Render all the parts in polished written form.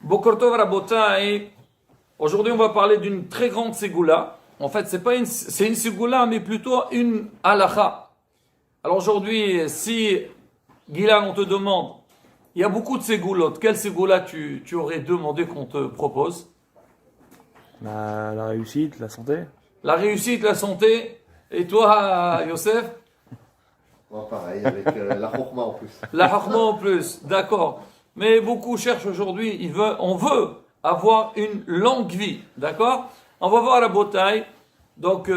Boker Tov Rabotai. Aujourd'hui, on va parler d'une très grande ségoula. En fait, c'est une ségoula, mais plutôt une halakha. Alors aujourd'hui, si Gilal, on te demande, il y a beaucoup de ségoulottes. Quelle ségoula tu aurais demandé qu'on te propose? La réussite, la santé. La réussite, la santé. Et toi, Youssef? Bon, pareil, avec la chokhma en plus. La chokhma en plus, d'accord. Mais beaucoup cherchent aujourd'hui, on veut avoir une longue vie, d'accord? On va voir la bataille. Donc,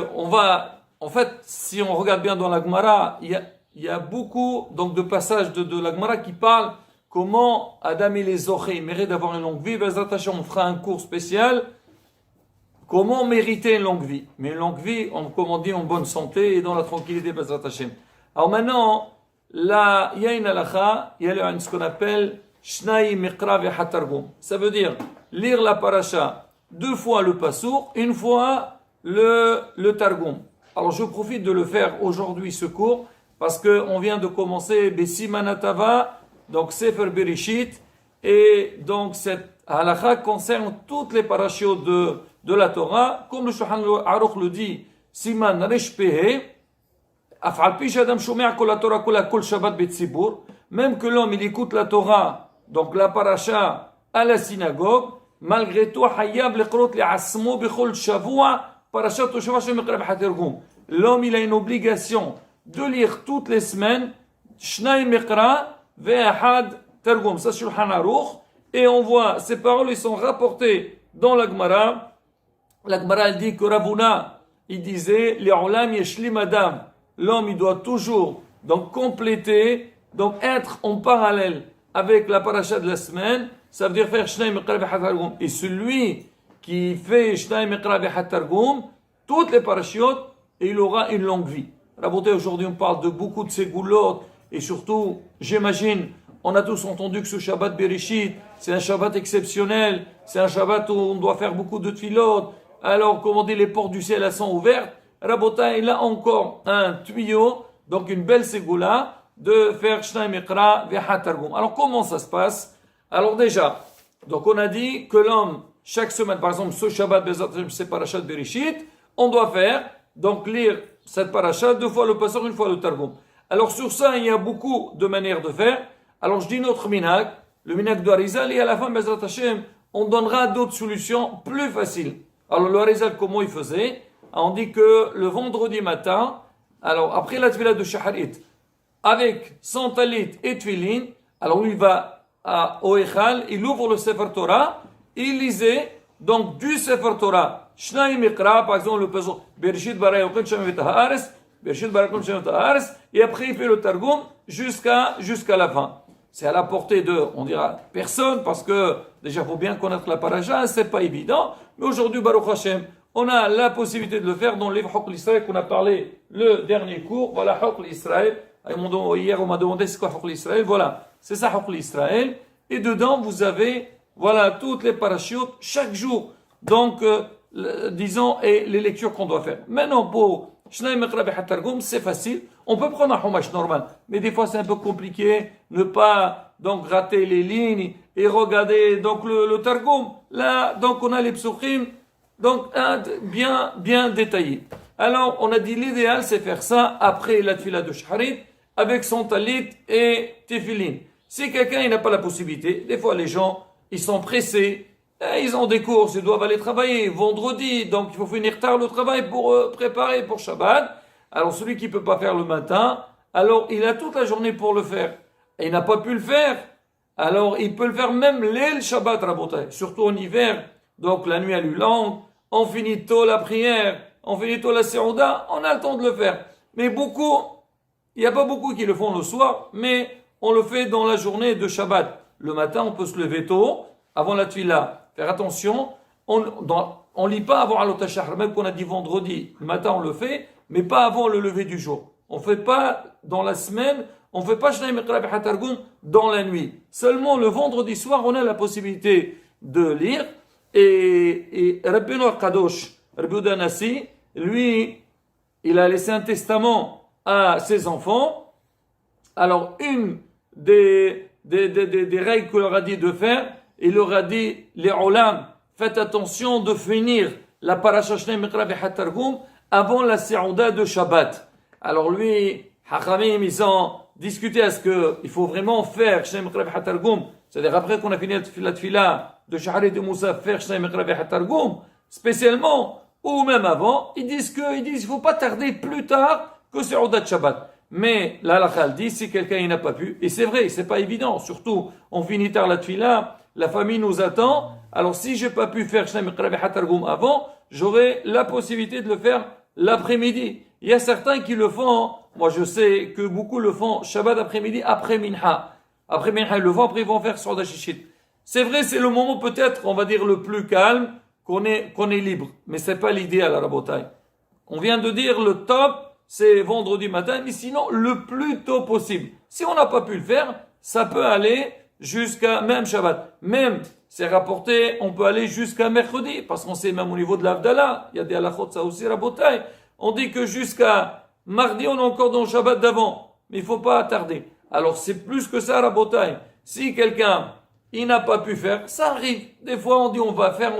en fait, si on regarde bien dans la Gemara, il y a beaucoup donc, de passages de la Gemara qui parlent comment Adam et les Zoché méritent d'avoir une longue vie. On fera un cours spécial. Comment mériter une longue vie? Mais une longue vie, comme on dit, en bonne santé et dans la tranquillité. Alors maintenant, là, il y a une halakha, il y a ce qu'on appelle Shnai Miqra Vehatargum. Ça veut dire lire la paracha 2 fois le pasour, 1 fois le targum. Alors je profite de le faire aujourd'hui ce cours parce qu'on vient de commencer Besimanatava, donc Sefer Bereshit, et donc cette halakha concerne toutes les parachutes de la Torah, comme le Shulchan Aruch le dit, Siman Resh Pehe, même que l'homme il écoute la Torah, donc la paracha à la synagogue, malgré tout, l'homme il a une obligation de lire toutes les semaines, Shnai Mikra ve'ahad Targum, ça sur Shulchan Aruch, et on voit ces paroles ils sont rapportées dans la Gemara. La Gemara elle dit que Ravuna il disait les olam yeshlim adam. L'homme, il doit toujours donc compléter, donc être en parallèle avec la paracha de la semaine. Ça veut dire faire Shnai Mikra Vehatargum. Et celui qui fait Shnai Mikra Vehatargum, toutes les parachutes, il aura une longue vie. Raboté, aujourd'hui, on parle de beaucoup de ségoulottes. Et surtout, j'imagine, on a tous entendu que ce Shabbat Bereshit, c'est un Shabbat exceptionnel. C'est un Shabbat où on doit faire beaucoup de tfilotes. Alors, comme on dit, les portes du ciel, elles sont ouvertes. Rabota, il a encore un tuyau, donc une belle ségoula, de faire Shnai Mikra Vehatargum. Alors comment ça se passe? Alors déjà, donc on a dit que l'homme, chaque semaine, par exemple, ce Shabbat Bezat Hashem, c'est parachat Bereshit, on doit faire, donc lire cette parachat 2 fois le passeur, 1 fois le Targum. Alors sur ça, il y a beaucoup de manières de faire. Alors je dis notre minag, le minag de Harizal, et à la fin, Bezat Hashem, on donnera d'autres solutions plus faciles. Alors le Harizal, comment il faisait? On dit que le vendredi matin, alors après la tefila de Shaharit, avec son talit et tefilin, alors il va au Echal, il ouvre le Sefer Torah, il lisait donc du Sefer Torah, Shnai Mikra, par exemple le passage Bereshit bara Yochid Shem V'Tahares, Bereshit bara Yochid Shem V'Tahares, et après il fait le Targum jusqu'à la fin. C'est à la portée de, on dira, personne, parce que déjà il faut bien connaître la paracha, c'est pas évident, mais aujourd'hui Baruch Hashem, on a la possibilité de le faire dans le livre Hokl Israël qu'on a parlé le dernier cours. Voilà Hokl Israël. Hier, on m'a demandé c'est quoi Hokl Israël. Voilà, c'est ça Hokl Israël. Et dedans, vous avez voilà toutes les parachutes chaque jour. Donc, disons, et les lectures qu'on doit faire. Maintenant, pour Shnai Mikra Vehatargum, c'est facile. On peut prendre un chumash normal. Mais des fois, c'est un peu compliqué. Ne pas donc rater les lignes et regarder donc le Targum. Là, donc, on a les psuchim. Donc, bien détaillé. Alors, on a dit l'idéal, c'est faire ça après la tefila de Shaharit, avec son talit et tefilin. Si quelqu'un n'a pas la possibilité, des fois les gens, ils sont pressés, ils ont des courses, ils doivent aller travailler vendredi, donc il faut finir tard le travail pour préparer pour Shabbat. Alors, celui qui peut pas faire le matin, alors il a toute la journée pour le faire. Et il n'a pas pu le faire, alors il peut le faire même l'El Shabbat Rabotai, surtout en hiver. Donc la nuit elle est longue, on finit tôt la prière, on finit tôt la séouda, on a le temps de le faire. Mais il n'y a pas beaucoup qui le font le soir, mais on le fait dans la journée de Shabbat. Le matin, on peut se lever tôt, avant la tefila. Faire attention, on lit pas avant Alot HaShachar, même qu'on a dit vendredi. Le matin, on le fait, mais pas avant le lever du jour. On fait pas dans la semaine, on fait pas Shnai Mikra Vehatargum dans la nuit. Seulement le vendredi soir, on a la possibilité de lire. Et Rabbeinu Kadosh, Rabbi Yehuda Hanassi, lui, il a laissé un testament à ses enfants. Alors, une des règles qu'il leur a dit de faire, il leur a dit, les olam, faites attention de finir la parasha Shnei Mikra Ve'Hat Targum avant la Séouda de Shabbat. Alors lui, Hachamim, ils ont discuté est-ce qu'il faut vraiment faire Shnei Mikra Ve'Hat Targum, c'est-à-dire après qu'on a fini la tefila de Shahari de Moussa, faire Shnei Mikra Ve'Hat Targum, spécialement, ou même avant, ils disent il faut pas tarder plus tard que Séouda de Shabbat. Mais la halakha dit, si quelqu'un il n'a pas pu, et c'est vrai, c'est pas évident, surtout, on finit tard la tefila, la famille nous attend, alors si j'ai pas pu faire Shnei Mikra Ve'Hat Targum avant, j'aurai la possibilité de le faire l'après-midi. Il y a certains qui le font, moi je sais que beaucoup le font Shabbat après-midi, après Minha. Après Minha, ils le font, après ils vont faire Souda Shishit. C'est vrai, c'est le moment peut-être, on va dire, le plus calme, qu'on est libre. Mais c'est pas l'idéal à la bataille. On vient de dire le top, c'est vendredi matin, mais sinon le plus tôt possible. Si on n'a pas pu le faire, ça peut aller jusqu'à même Shabbat. Même, c'est rapporté, on peut aller jusqu'à mercredi, parce qu'on sait même au niveau de l'Avdallah, il y a des halachot, ça aussi, rabotaille. On dit que jusqu'à mardi, on est encore dans le Shabbat d'avant. Mais il faut pas tarder. Alors c'est plus que ça, rabotaille. Si quelqu'un, il n'a pas pu faire, ça arrive. Des fois, on dit on va faire.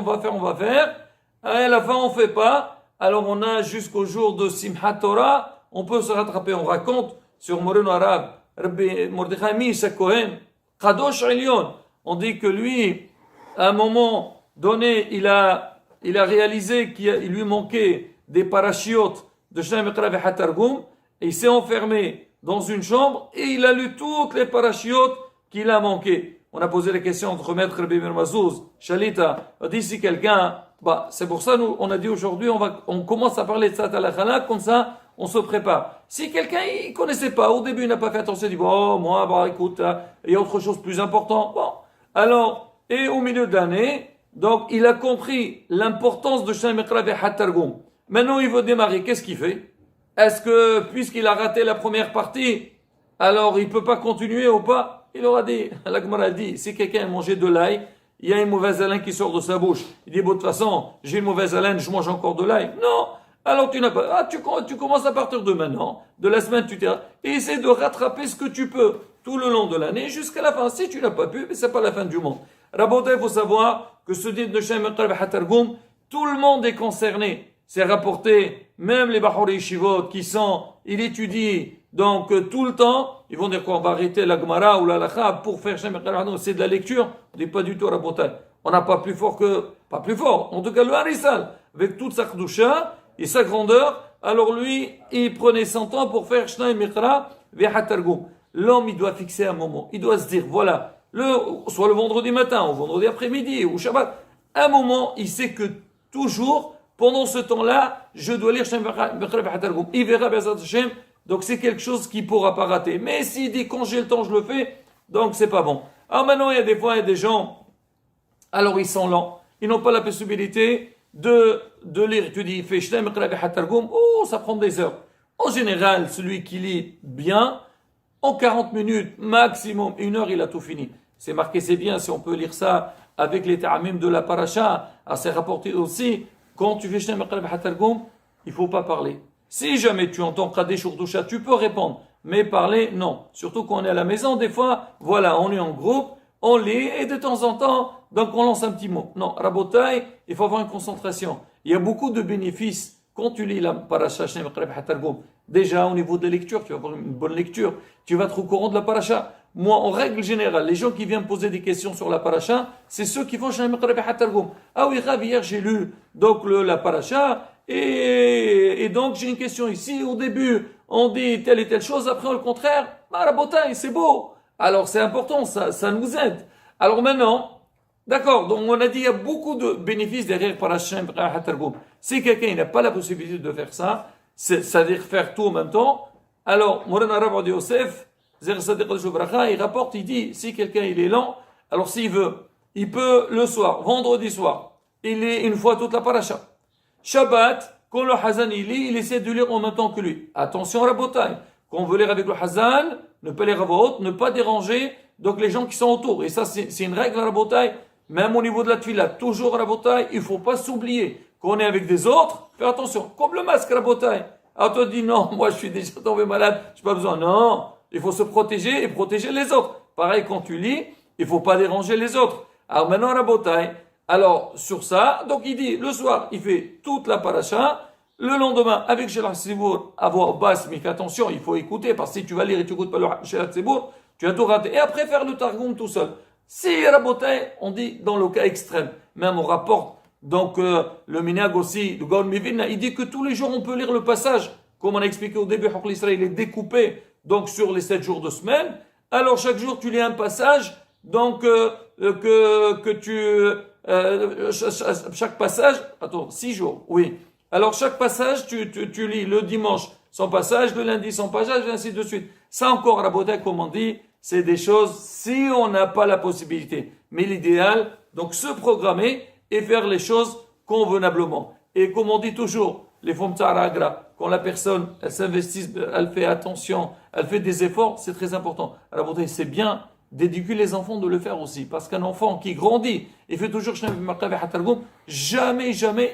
À la fin, on fait pas. Alors on a jusqu'au jour de Simchat Torah, on peut se rattraper. On raconte sur Moreno Arabe, Rabbi Mordechai Misha Kohen, Kadosh Elyon. On dit que lui, à un moment donné, il a réalisé qu'il lui manquait des parachiotes de Shnei Mikra Ve'Hat Targum, et il s'est enfermé dans une chambre et il a lu toutes les parachiotes qu'il a manquées. On a posé la question entre Maître Rabbi Meir Mazouz, Shalita, a dit si quelqu'un, c'est pour ça nous on a dit aujourd'hui on commence à parler de ça à la chala, comme ça on se prépare. Si quelqu'un il connaissait pas, au début il n'a pas fait attention, il dit moi écoute, il y a autre chose plus important. Alors, et au milieu de l'année, donc il a compris l'importance de Shnei Mikra Ve'Hat Targum. Maintenant il veut démarrer, qu'est-ce qu'il fait? Est-ce que puisqu'il a raté la première partie, alors il peut pas continuer ou pas? Il aura dit, la Gemara dit, si quelqu'un a mangé de l'ail, il y a une mauvaise haleine qui sort de sa bouche. Il dit, de toute façon, j'ai une mauvaise haleine, je mange encore de l'ail. Non. Alors tu n'as pas, tu commences à partir de maintenant, de la semaine, et essaie de rattraper ce que tu peux tout le long de l'année jusqu'à la fin. Si tu n'as pas pu, mais c'est pas la fin du monde. Rabotai, il faut savoir que ce dit de Shnei Mikra Ve'Hat Targum, tout le monde est concerné. C'est rapporté, même les Bahor Yeshivot qui ils étudient donc tout le temps, ils vont dire qu'on va arrêter la Gemara ou la Lacha pour faire Shnei Mikra Ve'Hat Targum, c'est de la lecture. On dit pas du tout Rabotai. On n'a pas plus fort, en tout cas le Harisal, avec toute sa Kedusha et sa grandeur, alors lui, il prenait son temps pour faire Shnei Mikra Ve'Hat Targum. L'homme, il doit fixer un moment. Il doit se dire, voilà, soit le vendredi matin, ou vendredi après-midi, ou Shabbat, un moment, il sait que toujours, pendant ce temps-là, je dois lire Shnei Mikra Ve'Hat Targum. Il verra Be'ezrat Hashem, donc c'est quelque chose qu'il ne pourra pas rater. Mais s'il dit, quand j'ai le temps, je le fais, donc c'est pas bon. Alors maintenant, il y a des gens, alors ils sont lents, ils n'ont pas la possibilité de lire. Tu dis, fais Shnei Mikra Ve'Hat Targum, ça prend des heures. En général, celui qui lit bien, en 40 minutes, maximum 1 heure, il a tout fini. C'est marqué, c'est bien, si on peut lire ça avec les ta'amim de la paracha, c'est rapporté aussi, quand tu fais Shnei Mikra Ve'Hat Targum, il ne faut pas parler. Si jamais tu entends Kadesh Urdusha, tu peux répondre, mais parler, non. Surtout quand on est à la maison, des fois, voilà, on est en groupe, on lit, et de temps en temps, donc on lance un petit mot. Non, Rabotai, il faut avoir une concentration. Il y a beaucoup de bénéfices quand tu lis la paracha Shnei Mikra Ve'Hat Targum. Déjà, au niveau de la lecture, tu vas avoir une bonne lecture. Tu vas être au courant de la paracha. Moi, en règle générale, les gens qui viennent poser des questions sur la paracha, c'est ceux qui font Shnei Mikra Ve'Hat Targum. Ah oui, Rav, hier j'ai lu donc la paracha, et donc j'ai une question ici. Au début, on dit telle et telle chose, après, au contraire, Rabotai, c'est beau. Alors, c'est important, ça nous aide. Alors maintenant, d'accord, donc on a dit il y a beaucoup de bénéfices derrière paracha Shnei Mikra Ve'Hat Targum. Si quelqu'un n'a pas la possibilité de faire ça, c'est-à-dire faire tout en même temps, alors, Moran Arav Yosef, il rapporte, il dit, si quelqu'un il est lent, alors s'il veut, il peut le soir, vendredi soir, il lit une fois toute la paracha. Shabbat, quand le Hazan il lit, il essaie de lire en même temps que lui. Attention Rabotai, quand on veut lire avec le Hazan, ne pas lire à voix haute, ne pas déranger donc les gens qui sont autour. Et ça c'est une règle Rabotai, même au niveau de la tefila, toujours Rabotai, il ne faut pas s'oublier. Quand on est avec des autres, fais attention, comme le masque Rabotai. Alors toi dis non, moi je suis déjà tombé malade, je n'ai pas besoin. Non, il faut se protéger et protéger les autres. Pareil quand tu lis, il ne faut pas déranger les autres. Alors maintenant, Rabotai, alors sur ça, donc il dit, le soir, il fait toute la paracha, le lendemain, avec Shelah Tzibour, à voix basse, mais qu'attention, il faut écouter, parce que si tu vas lire et tu n'écoutes pas le Shelah Tzibour, tu as tout raté. Et après, faire le Targum tout seul. Si Rabotai, on dit dans le cas extrême, même on rapporte, donc le Minag aussi, le Gaon Mivina, il dit que tous les jours on peut lire le passage, comme on a expliqué au début, il est découpé donc sur les 7 jours de semaine. Alors chaque jour tu lis un passage, donc chaque passage, attends, 6 jours, oui. Alors chaque passage tu lis le dimanche son passage, le lundi son passage, et ainsi de suite. Ça encore, Rabotai, comme on dit, c'est des choses si on n'a pas la possibilité. Mais l'idéal, donc se programmer et faire les choses convenablement. Et comme on dit toujours, les femmes tsaragra, quand la personne, elle s'investit, elle fait attention, elle fait des efforts, c'est très important. Alors, c'est bien d'éduquer les enfants de le faire aussi. Parce qu'un enfant qui grandit et fait toujours jamais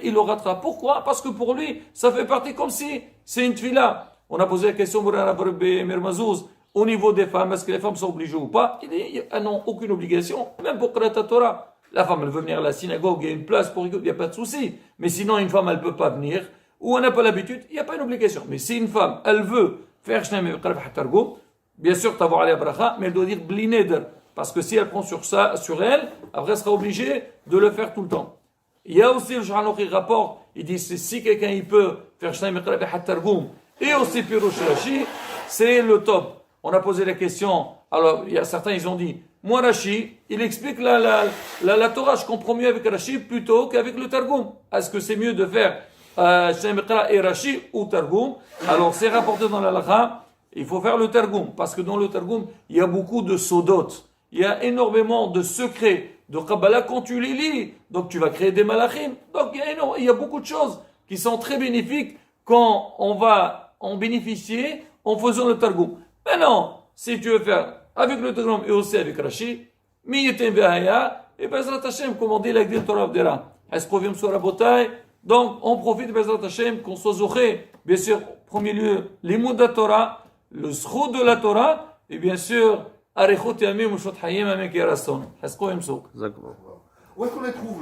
il le ratera. Pourquoi? Parce que pour lui, ça fait partie comme si c'est une tfila. On a posé la question au niveau des femmes, est-ce que les femmes sont obligées ou pas? Elles n'ont aucune obligation, même pour Krata Torah. La femme, elle veut venir à la synagogue, il y a une place pour écouter, il n'y a pas de souci. Mais sinon, une femme, elle ne peut pas venir, ou elle n'a pas l'habitude, il n'y a pas une obligation. Mais si une femme, elle veut faire bien sûr, t'avoir la bracha, mais elle doit dire blineder. Parce que si elle prend sur ça, sur elle, après, elle sera obligée de le faire tout le temps. Il y a aussi le Shulchan Aruch qui rapporte, il dit, si quelqu'un, il peut faire et aussi Pirush Rashi, c'est le top. On a posé la question, alors il y a certains, ils ont dit, moi Rashi, il explique la Torah, je comprends mieux avec Rashi plutôt qu'avec le Targum. Est-ce que c'est mieux de faire et Rashi ou Targum? Alors c'est rapporté dans la Lacha, il faut faire le Targum, parce que dans le Targum, il y a beaucoup de sodot, il y a énormément de secrets, de Kabbalah quand tu les lis, donc tu vas créer des malachim, donc il y a beaucoup de choses qui sont très bénéfiques quand on va en bénéficier en faisant le Targum. Maintenant, si tu veux faire avec le Targum et aussi avec Rashi, Miyetem Vehaya, et Bezrat Hashem, comme on dit l'Agdil Torah Avdera. Est-ce qu'on vient sur Rabotai? Donc, on profite de Bezrat Hashem, qu'on soit zoché, bien sûr, en premier lieu, l'imoud de la Torah, le zchut de la Torah, et bien sûr, Arichot Yamim, Ushot Hayim, Amek Yarason. Est-ce qu'on vient sur? Où est-ce qu'on les trouve